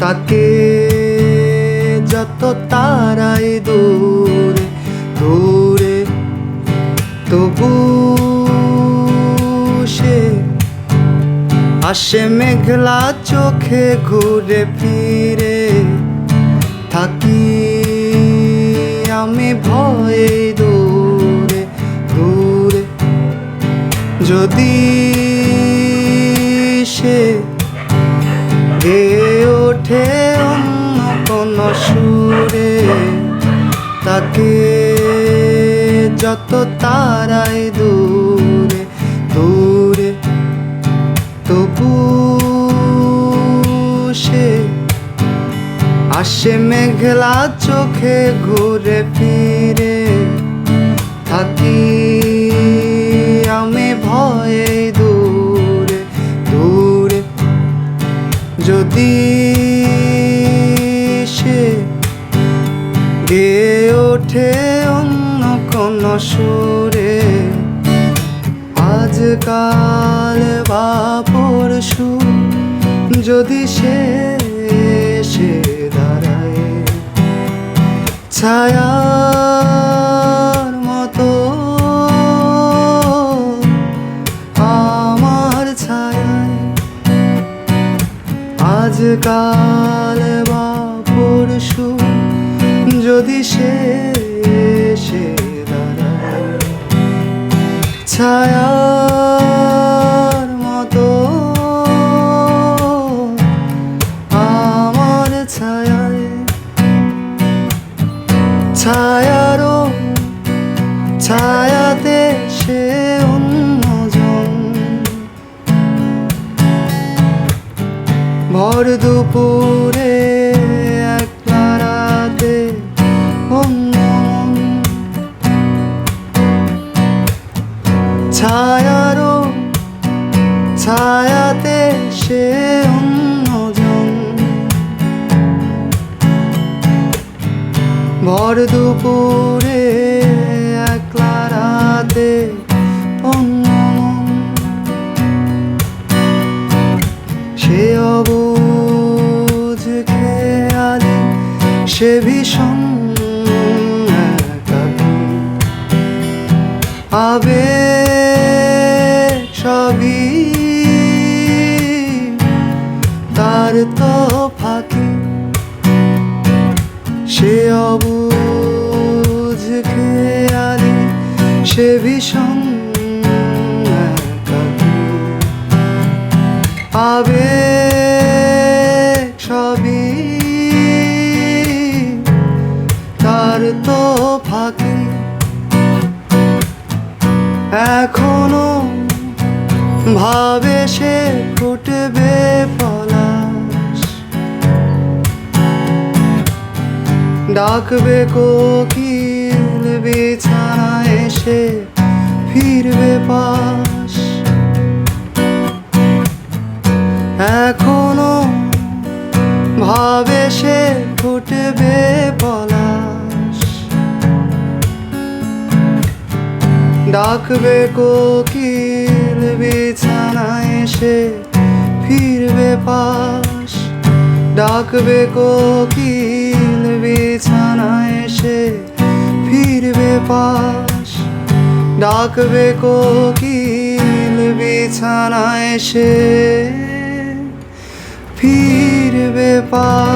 তাকে যত তারাই দূরে দূরে, তবু সে আসে মেঘলা চোখে ঘুরে ফিরে। থাকি আমি ভয়ে দূরে দূরে, যদি সে গেয়ে ওঠে অন্য কোনো সুরে। তাকে যত তারাই দূরে দূরে, তবু সে আসে মেঘলা চোখে ঘুরে ফিরে। থাকি আমি ভয়ে দূরে দূরে, যদি সে গেয়ে ওঠে অন্য কোনো সুরে। আজকাল বা পরশু যদি সে এসে দাঁড়ায় ছায়ার মতো আমার ছায়ায়, আজকাল বা পরশু যদি সে এসে দাঁড়ায় ছায়ার মতো আমার ছায়ায়, ছায়ারও ছায়াতে সে অন্যজন। ভর দুপুরে একলা রাতে অন্য মন, ছায়ারও ছায়াতে সে অন্যজন। ভর দুপুরে একলা রাতে অন্য মন, সে অবুঝ খেয়ালে সে ভীষণ একাকী। আবেগ সবই তার তো ফাঁকি, সে অবুঝ খেয়ালে সে ভীষণ একাকী। আবেগ সবই তার তো ফাঁকি, এখনো ভাবে সে ফুটবে পলাশ। ডাকবে কোকিল বিছানায় এসে ফিরবে পাশ, এখনো ভাবে সে ফুটবে পলাশ। ডাকবে কোকিল বিছানায় এসে ফিরবে পাশ, ডাকবে কোকিল বিছানায় এসে ফিরবে পাশ, ডাকবে কোকিল বিছানায় এসে ফিরবে পাশ।